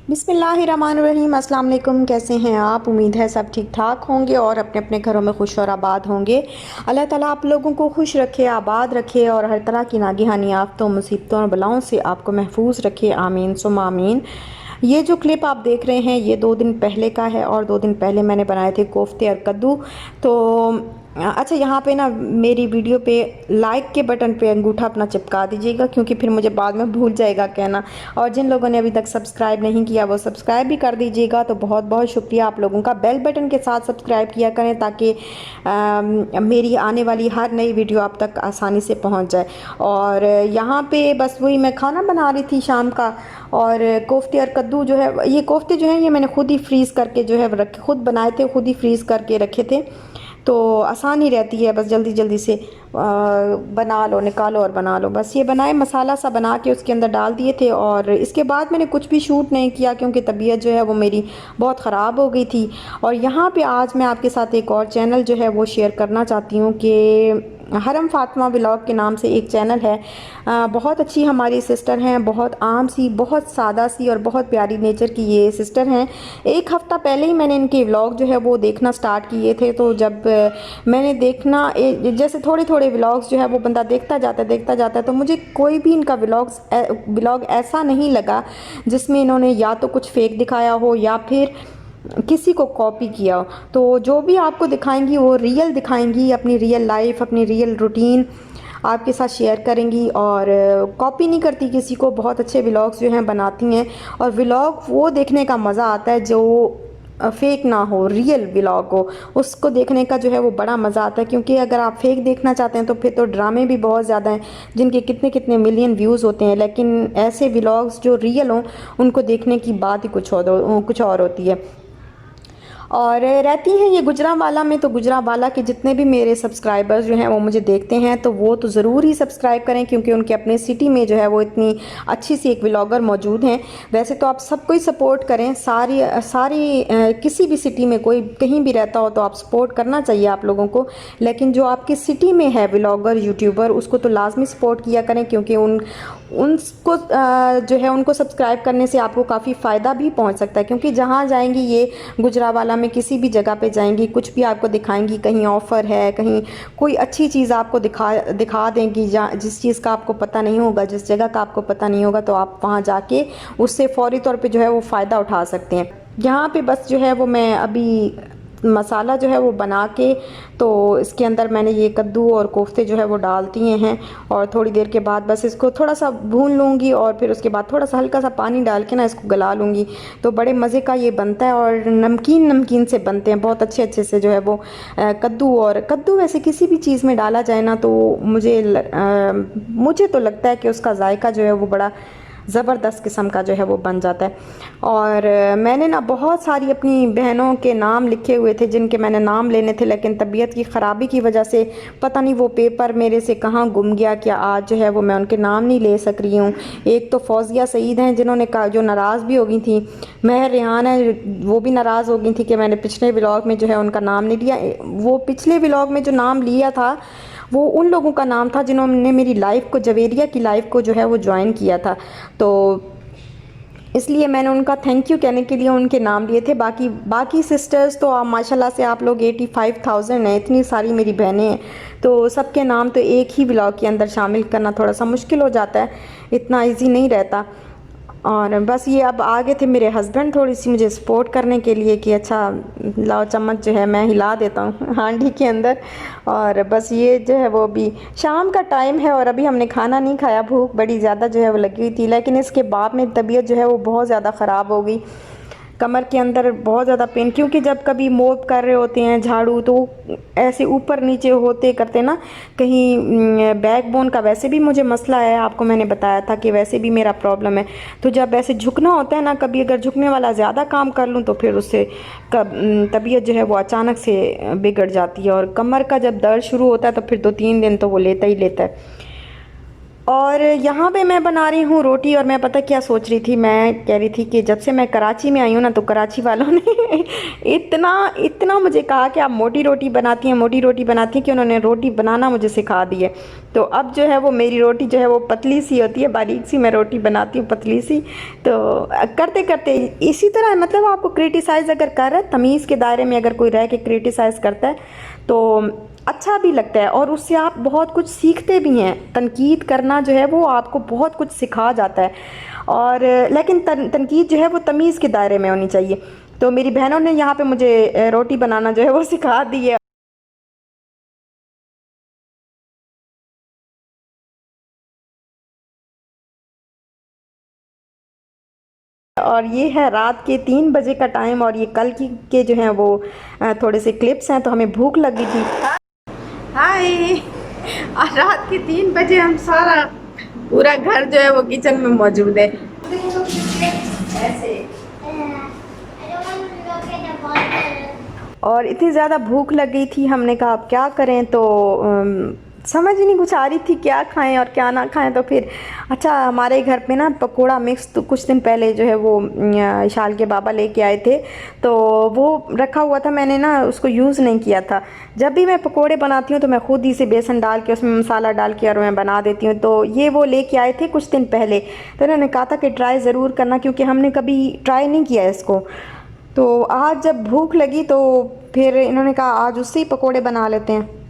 बिस्मिल्लाहिर्रहमानिर्रहीम। अस्सलाम वालेकुम। कैसे हैं आप? उम्मीद है सब ठीक ठाक होंगे और अपने अपने घरों में खुश और आबाद होंगे। अल्लाह ताला आप लोगों को खुश रखे, आबाद रखे और हर तरह की नागिहानी आफ़तों, मुसीबतों और बलाओं से आपको महफूज रखे। आमीन सुम्मा आमीन। ये जो क्लिप आप देख रहे हैं ये 2 दिन पहले का है और 2 दिन पहले मैंने बनाए थे कोफ्ते और कद्दू। तो अच्छा, यहाँ पे ना मेरी वीडियो पे लाइक के बटन पे अंगूठा अपना चिपका दीजिएगा, क्योंकि फिर मुझे बाद में भूल जाएगा कहना। और जिन लोगों ने अभी तक सब्सक्राइब नहीं किया वो सब्सक्राइब भी कर दीजिएगा। तो बहुत बहुत शुक्रिया आप लोगों का। बेल बटन के साथ सब्सक्राइब किया करें ताकि मेरी आने वाली हर नई वीडियो आप तक आसानी से पहुँच जाए। और यहाँ पे बस वही मैं खाना बना रही थी शाम का। और कोफ्ते और कद्दू जो है, ये कोफ्ते जो हैं ये मैंने खुद ही फ्रीज़ करके जो है रखे, खुद बनाए थे, खुद ही फ्रीज़ करके रखे थे। तो आसान ही रहती है, बस जल्दी जल्दी से बना लो, निकालो और बना लो। बस ये बनाए, मसाला सा बना के उसके अंदर डाल दिए थे। और इसके बाद मैंने कुछ भी शूट नहीं किया क्योंकि तबीयत जो है वो मेरी बहुत ख़राब हो गई थी। और यहाँ पे आज मैं आपके साथ एक और चैनल जो है वो शेयर करना चाहती हूँ कि हरम फातिमा व्लॉग के नाम से एक चैनल है। बहुत अच्छी हमारी सिस्टर हैं, बहुत आम सी, बहुत सादा सी और बहुत प्यारी नेचर की ये सिस्टर हैं। एक हफ़्ता पहले ही मैंने इनके व्लॉग जो है वो देखना स्टार्ट किए थे। तो जब मैंने देखना जैसे थोड़े थोड़े व्लॉग्स जो है वो बंदा देखता जाता है, तो मुझे कोई भी इनका व्लॉग ऐसा नहीं लगा जिसमें इन्होंने या तो कुछ फेक दिखाया हो या फिर किसी को कॉपी किया हो। तो जो भी आपको दिखाएंगी वो रियल दिखाएंगी, अपनी रियल लाइफ, अपनी रियल रूटीन आपके साथ शेयर करेंगी और कॉपी नहीं करती किसी को। बहुत अच्छे व्लॉग्स जो हैं बनाती हैं। और व्लॉग वो देखने का मज़ा आता है जो फेक ना हो, रियल व्लॉग हो, उसको देखने का जो है वो बड़ा मज़ा आता है। क्योंकि अगर आप फेक देखना चाहते हैं तो फिर तो ड्रामे भी बहुत ज़्यादा हैं जिनके कितने कितने मिलियन व्यूज़ होते हैं। लेकिन ऐसे व्लॉग्स जो रियल हों उनको देखने की बात ही कुछ और होती है। और रहती हैं ये गुजरांवाला में। तो गुजरांवाला के जितने भी मेरे सब्सक्राइबर्स जो हैं वो मुझे देखते हैं तो वो तो ज़रूर ही सब्सक्राइब करें, क्योंकि उनके अपने सिटी में जो है वो इतनी अच्छी सी एक व्लॉगर मौजूद हैं। वैसे तो आप सबको ही सपोर्ट करें, सारी सारी किसी भी सिटी में कोई कहीं भी रहता हो तो आप सपोर्ट करना चाहिए आप लोगों को। लेकिन जो आपकी सिटी में है व्लॉगर, यूट्यूबर, उसको तो लाजमी सपोर्ट किया करें, क्योंकि उनको जो है उनको सब्सक्राइब करने से आपको काफ़ी फ़ायदा भी पहुंच सकता है। क्योंकि जहां जाएंगी ये गुजरांवाला में किसी भी जगह पे जाएंगी, कुछ भी आपको दिखाएंगी, कहीं ऑफ़र है, कहीं कोई अच्छी चीज़ आपको दिखा देंगी, जिस चीज़ का आपको पता नहीं होगा, जिस जगह का आपको पता नहीं होगा, तो आप वहाँ जाके उससे फ़ौरी तौर पे जो है वो फ़ायदा उठा सकते हैं। यहाँ पे बस जो है वो मैं अभी मसाला जो है वो बना के, तो इसके अंदर मैंने ये कद्दू और कोफ्ते जो है वो डाल दिए हैं। और थोड़ी देर के बाद बस इसको थोड़ा सा भून लूँगी और फिर उसके बाद थोड़ा सा हल्का सा पानी डाल के ना इसको गला लूँगी। तो बड़े मज़े का ये बनता है और नमकीन नमकीन से बनते हैं बहुत अच्छे अच्छे से जो है वो। कद्दू वैसे किसी भी चीज़ में डाला जाए ना तो मुझे तो लगता है कि उसका जायका जो है वो बड़ा ज़बरदस्त किस्म का जो है वो बन जाता है। और मैंने ना बहुत सारी अपनी बहनों के नाम लिखे हुए थे जिनके मैंने नाम लेने थे, लेकिन तबीयत की ख़राबी की वजह से पता नहीं वो पेपर मेरे से कहाँ गुम गया कि आज जो है वो मैं उनके नाम नहीं ले सक रही हूँ। एक तो फौजिया सईद हैं जिन्होंने कहा, जो नाराज़ भी हो गई थी। महर रेहान है, वो भी नाराज़ हो गई थी कि मैंने पिछले व्लॉग में जो है उनका नाम नहीं लिया। वो पिछले व्लॉग में जो नाम लिया था वो उन लोगों का नाम था जिन्होंने मेरी लाइफ को, जवेरिया की लाइफ को जो है वो ज्वाइन किया था। तो इसलिए मैंने उनका थैंक यू कहने के लिए उनके नाम लिए थे। बाकी सिस्टर्स तो आप माशाल्लाह से आप लोग 85,000 हैं, इतनी सारी मेरी बहनें हैं। तो सबके नाम तो एक ही व्लॉग के अंदर शामिल करना थोड़ा सा मुश्किल हो जाता है, इतना इजी नहीं रहता। और बस ये अब आगे थे मेरे हस्बैंड थोड़ी सी मुझे सपोर्ट करने के लिए कि अच्छा लाओ चम्मच जो है मैं हिला देता हूँ हांडी के अंदर। और बस ये जो है वो अभी शाम का टाइम है और अभी हमने खाना नहीं खाया, भूख बड़ी ज़्यादा जो है वो लगी हुई थी। लेकिन इसके बाद मेरी तबीयत जो है वो बहुत ज़्यादा ख़राब हो गई, कमर के अंदर बहुत ज़्यादा पेन। क्योंकि जब कभी मोप कर रहे होते हैं झाड़ू तो ऐसे ऊपर नीचे होते करते ना, कहीं बैकबोन का वैसे भी मुझे मसला है, आपको मैंने बताया था कि वैसे भी मेरा प्रॉब्लम है। तो जब ऐसे झुकना होता है ना, कभी अगर झुकने वाला ज़्यादा काम कर लूँ तो फिर उससे तबीयत जो है वो अचानक से बिगड़ जाती है। और कमर का जब दर्द शुरू होता है तो फिर 2-3 दिन तो वो लेता ही लेता है। और यहाँ पे मैं बना रही हूँ रोटी। और मैं पता क्या सोच रही थी, मैं कह रही थी कि जब से मैं कराची में आई हूँ ना, तो कराची वालों ने इतना इतना मुझे कहा कि आप मोटी रोटी बनाती हैं, मोटी रोटी बनाती हैं, कि उन्होंने रोटी बनाना मुझे सिखा दी है। तो अब जो है वो मेरी रोटी जो है वो पतली सी होती है, बारीक सी मैं रोटी बनाती हूँ, पतली सी। तो करते करते इसी तरह, मतलब आपको क्रिटिसाइज़ अगर कर रहा है, तमीज़ के दायरे में अगर कोई रह के क्रिटिसाइज़ करता है तो अच्छा भी लगता है, और उससे आप बहुत कुछ सीखते भी हैं। तनकीद करना जो है वो आपको बहुत कुछ सिखा जाता है। और लेकिन तनकीद जो है वो तमीज़ के दायरे में होनी चाहिए। तो मेरी बहनों ने यहाँ पे मुझे रोटी बनाना जो है वो सिखा दी है। और ये है रात के 3 बजे का टाइम, और ये कल की के जो हैं वो थोड़े से क्लिप्स हैं। तो हमें भूख लगी थी। हाय, और रात के 3 बजे हम सारा पूरा घर जो है वो किचन में मौजूद है। ऐसे और इतनी ज़्यादा भूख लग गई थी, हमने कहा अब क्या करें। तो समझ ही नहीं कुछ आ रही थी क्या खाएं और क्या ना खाएं। तो फिर अच्छा, हमारे घर पे ना पकोड़ा मिक्स तो कुछ दिन पहले जो है वो विशाल के बाबा लेके आए थे। तो वो रखा हुआ था, मैंने ना उसको यूज़ नहीं किया था। जब भी मैं पकोड़े बनाती हूँ तो मैं खुद ही से बेसन डाल के उसमें मसाला डाल के और मैं बना देती हूँ। तो ये वो लेके आए थे कुछ दिन पहले, तो इन्होंने कहा था कि ट्राई ज़रूर करना, क्योंकि हमने कभी ट्राई नहीं किया इसको। तो आज जब भूख लगी तो फिर इन्होंने कहा आज उससे ही पकोड़े बना लेते हैं।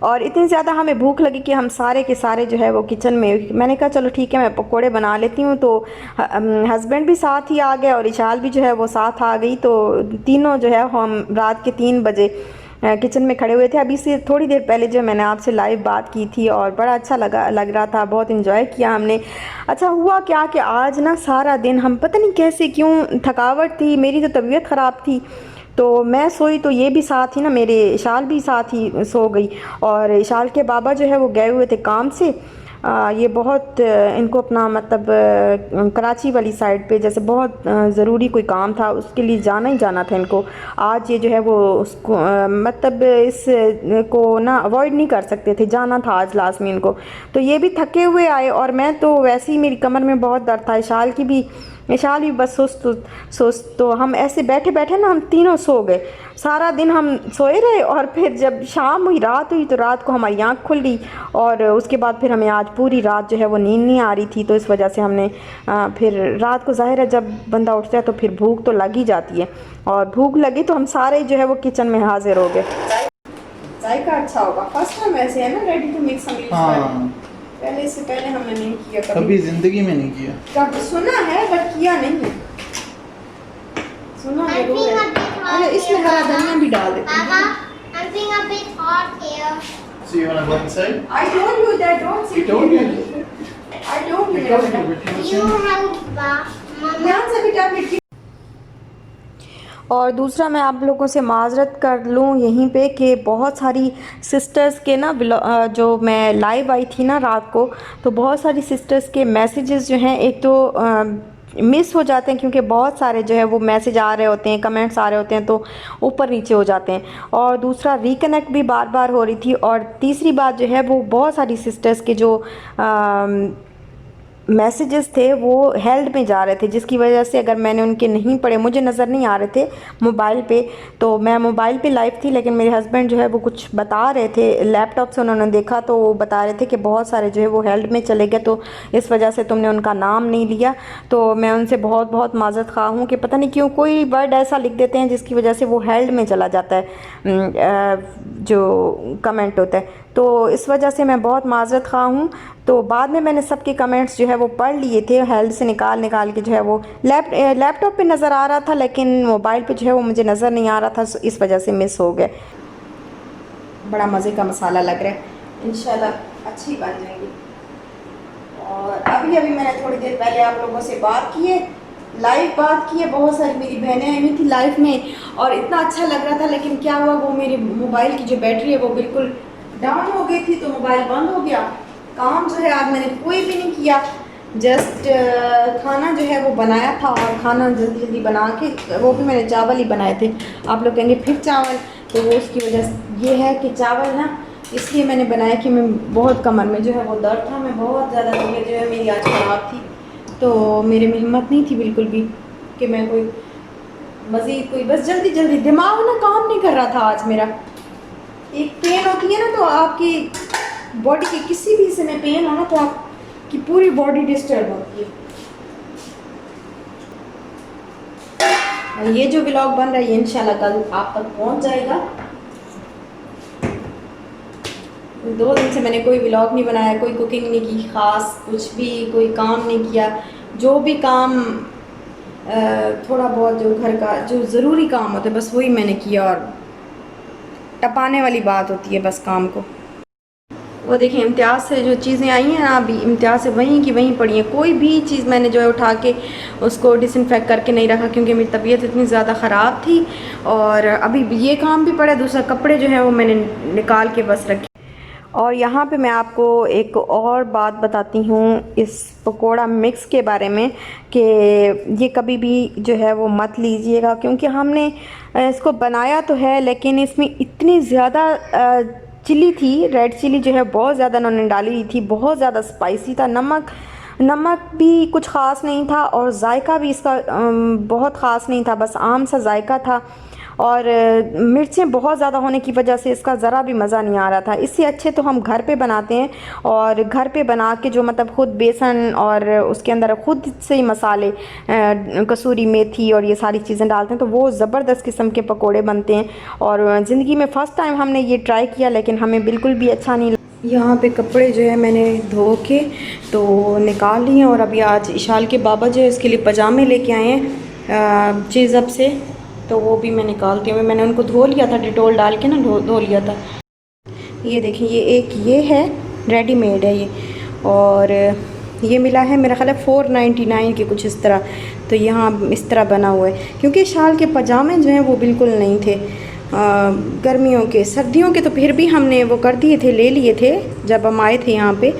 और इतनी ज़्यादा हमें भूख लगी कि हम सारे के सारे जो है वो किचन में, मैंने कहा चलो ठीक है मैं पकोड़े बना लेती हूँ। तो हस्बैंड भी साथ ही आ गए और इशाल भी जो है वो साथ आ गई। तो तीनों जो है हम रात के 3 बजे किचन में खड़े हुए थे। अभी से थोड़ी देर पहले जो मैंने आपसे लाइव बात की थी, और बड़ा अच्छा लग रहा था, बहुत इन्जॉय किया हमने। अच्छा हुआ क्या कि आज ना सारा दिन हम पता नहीं कैसे क्यों, थकावट थी, मेरी तो तबीयत ख़राब थी। तो मैं सोई तो ये भी साथ ही ना, मेरे इशाल भी साथ ही सो गई। और इशाल के बाबा जो है वो गए हुए थे काम से। ये बहुत इनको अपना मतलब कराची वाली साइड पे जैसे बहुत ज़रूरी कोई काम था, उसके लिए जाना ही जाना था इनको। आज ये जो है वो उसको मतलब इस को ना अवॉइड नहीं कर सकते थे, जाना था आज लाजमी इनको। तो ये भी थके हुए आए, और मैं तो वैसे ही मेरी कमर में बहुत दर्द था, इशाल भी बस सुस्त सुस्त। तो हम ऐसे बैठे बैठे ना हम तीनों सो गए, सारा दिन हम सोए रहे। और फिर जब शाम हुई, रात हुई, तो रात को हमारी आँख खुल गई। और उसके बाद फिर हमें आज पूरी रात जो है वो नींद नहीं आ रही थी। तो इस वजह से हमने फिर रात को, ज़ाहिर है जब बंदा उठता है तो फिर भूख तो लग ही जाती है। और भूख लगी तो हम सारे जो है वो किचन में हाजिर हो गए। जायका अच्छा होगा, फर्स्ट टाइम ऐसे है ना रेडी टू मिक्स हम यूज़ करें। पहले इससे पहले हमने नहीं किया कभी जिंदगी में नहीं किया। कभी सुना है बट किया नहीं है। सुना है जरूर है। अरे इसमें हरा धनिया भी डाल देते हैं। I'm feeling a bit hot here. So you wanna go inside? I told you that don't sit You told here. me. I told you. You told me, but you You were have Mama. ध्यान से बेटा बेटी। और दूसरा मैं आप लोगों से माजरत कर लूँ यहीं पे कि बहुत सारी सिस्टर्स के ना जो मैं लाइव आई थी ना रात को, तो बहुत सारी सिस्टर्स के मैसेजेस जो हैं, एक तो मिस हो जाते हैं, क्योंकि बहुत सारे जो है वो मैसेज आ रहे होते हैं, कमेंट्स आ रहे होते हैं, तो ऊपर नीचे हो जाते हैं। और दूसरा रिकनेक्ट भी बार बार हो रही थी। और तीसरी बात जो है वो बहुत सारी सिस्टर्स के जो मैसेजेस थे वो हेल्ड में जा रहे थे, जिसकी वजह से अगर मैंने उनके नहीं पढ़े, मुझे नज़र नहीं आ रहे थे मोबाइल पे। तो मैं मोबाइल पे लाइव थी, लेकिन मेरे हस्बैंड जो है वो कुछ बता रहे थे, लैपटॉप से उन्होंने देखा, तो वो बता रहे थे कि बहुत सारे जो है वो हेल्ड में चले गए, तो इस वजह से तुमने उनका नाम नहीं लिया। तो मैं उनसे बहुत बहुत माजरत खा हूँ कि पता नहीं क्यों कोई वर्ड ऐसा लिख देते हैं जिसकी वजह से वो हेल्ड में चला जाता है जो कमेंट होता है। तो इस वजह से मैं बहुत माजरत खा हूँ। तो बाद में मैंने सबके कमेंट्स जो है वो पढ़ लिए थे, हेल्ड से निकाल के जो है वो लैपटॉप पे नज़र आ रहा था, लेकिन मोबाइल पे जो है वो मुझे नज़र नहीं आ रहा था, इस वजह से मिस हो गए। बड़ा मज़े का मसाला लग रहा है, इंशाल्लाह अच्छी बन जाएंगी। और अभी मैंने थोड़ी देर पहले आप लोगों से बात की है, लाइव बात की है, बहुत सारी मेरी बहनें आई हुई थी लाइव में, और इतना अच्छा लग रहा था। लेकिन क्या हुआ, वो मेरे मोबाइल की जो बैटरी है वो बिल्कुल डाउन हो गई थी, तो मोबाइल बंद हो गया। काम जो है आज मैंने कोई भी नहीं किया, जस्ट खाना जो है वो बनाया था, और खाना जल्दी जल्दी बना के, वो भी मैंने चावल ही बनाए थे। आप लोग कहेंगे फिर चावल, तो वो उसकी वजह से ये है कि चावल ना इसलिए मैंने बनाया कि मैं बहुत कमर में जो है वो दर्द था, मैं बहुत ज़्यादा तबीयत जो है मेरी आज ख़राब थी, तो मेरे में हिम्मत नहीं थी बिल्कुल भी कि मैं कोई मज़ीद कोई, बस जल्दी जल्दी दिमाग ना काम नहीं कर रहा था आज मेरा। एक पेन होती है ना, तो आपकी बॉडी के किसी भी हिस्से में पेन हो ना तो आपकी पूरी बॉडी डिस्टर्ब होती है। और ये जो व्लॉग बन रहा है ये इंशाल्लाह कल आप तक पहुंच जाएगा। 2 दिन से मैंने कोई व्लॉग नहीं बनाया, कोई कुकिंग नहीं की ख़ास, कुछ भी कोई काम नहीं किया। जो भी काम थोड़ा बहुत जो घर का जो ज़रूरी काम होता है बस वही मैंने किया, और टपाने वाली बात होती है बस काम को। वो देखिए इम्तियाज़ से जो चीज़ें आई हैं ना, अभी इम्तियाज़ से वहीं की वहीं पड़ी हैं। कोई भी चीज़ मैंने जो है उठा के उसको डिसइंफेक्ट करके नहीं रखा, क्योंकि मेरी तबीयत इतनी ज़्यादा ख़राब थी। और अभी ये काम भी पड़ा, दूसरा कपड़े जो है वो मैंने निकाल के बस रखे। और यहाँ पे मैं आपको एक और बात बताती हूँ इस पकोड़ा मिक्स के बारे में, कि ये कभी भी जो है वो मत लीजिएगा, क्योंकि हमने इसको बनाया तो है लेकिन इसमें इतनी ज़्यादा चिली थी, रेड चिली जो है बहुत ज़्यादा उन्होंने डाली थी, बहुत ज़्यादा स्पाइसी था। नमक भी कुछ ख़ास नहीं था, और जायका भी इसका बहुत ख़ास नहीं था, बस आम सा जायका था। और मिर्चें बहुत ज़्यादा होने की वजह से इसका ज़रा भी मज़ा नहीं आ रहा था। इससे अच्छे तो हम घर पे बनाते हैं, और घर पे बना के जो मतलब ख़ुद बेसन और उसके अंदर ख़ुद से ही मसाले, कसूरी मेथी और ये सारी चीज़ें डालते हैं, तो वो ज़बरदस्त किस्म के पकोड़े बनते हैं। और ज़िंदगी में फ़र्स्ट टाइम हमने ये ट्राई किया, लेकिन हमें बिल्कुल भी अच्छा नहीं। यहाँ पे कपड़े जो है मैंने धो के तो निकाल लिए, और अभी आज इशाल के बाबा जो है इसके लिए पजामे लेके आए हैं चीज़अप से, तो वो भी मैं निकालती हूँ। मैंने उनको धो लिया था, डिटोल डाल के ना धो लिया था। ये देखिए ये है रेडीमेड है ये, और ये मिला है मेरा ख्याल है 499 के कुछ इस तरह। तो यहाँ इस तरह बना हुआ है, क्योंकि इशाल के पजामे जो हैं वो बिल्कुल नहीं थे गर्मियों के। सर्दियों के तो फिर भी हमने वो कर दिए थे, ले लिए थे जब हम आए थे यहाँ पे,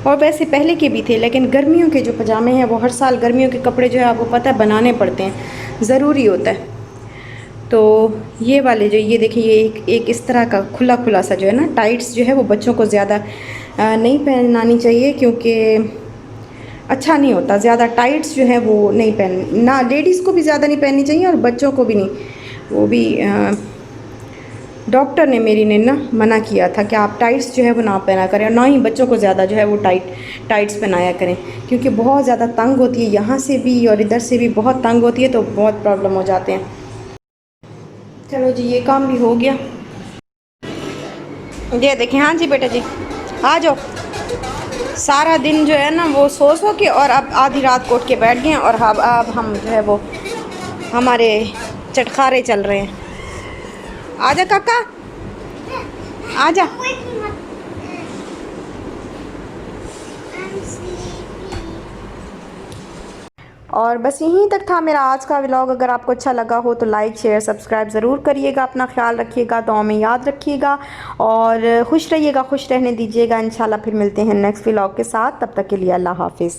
और वैसे पहले के भी थे। लेकिन गर्मियों के जो पजामे हैं वो हर साल गर्मियों के कपड़े जो है आपको पता है बनाने पड़ते हैं, ज़रूरी होता है। तो ये वाले जो ये देखिए ये एक इस तरह का खुला खुला सा जो है ना, टाइट्स जो है वो बच्चों को ज़्यादा नहीं पहनानी चाहिए, क्योंकि अच्छा नहीं होता। ज़्यादा टाइट्स जो है वो नहीं पहन, ना लेडीज़ को भी ज़्यादा नहीं पहननी चाहिए और बच्चों को भी नहीं। वो भी डॉक्टर ने मेरी ने ना मना किया था कि आप टाइट्स जो है वो ना पहना करें, और ना ही बच्चों को ज़्यादा जो है वो टाइट्स पहनाया करें, क्योंकि बहुत ज़्यादा तंग होती है, यहाँ से भी और इधर से भी बहुत तंग होती है, तो बहुत प्रॉब्लम हो जाते हैं। चलो जी ये काम भी हो गया। ये देखें, हाँ जी बेटा जी आ जाओ। सारा दिन जो है ना वो सो के, और अब आधी रात को उठ के बैठ गए, और अब हम जो है वो हमारे चटखारे चल रहे हैं। आजा काका आजा। और बस यहीं तक था मेरा आज का व्लॉग। अगर आपको अच्छा लगा हो तो लाइक शेयर सब्सक्राइब ज़रूर करिएगा। अपना ख्याल रखिएगा, तो हमें याद रखिएगा, और खुश रहिएगा, खुश रहने दीजिएगा। इंशाल्लाह फिर मिलते हैं नेक्स्ट व्लॉग के साथ। तब तक के लिए अल्लाह हाफिज़।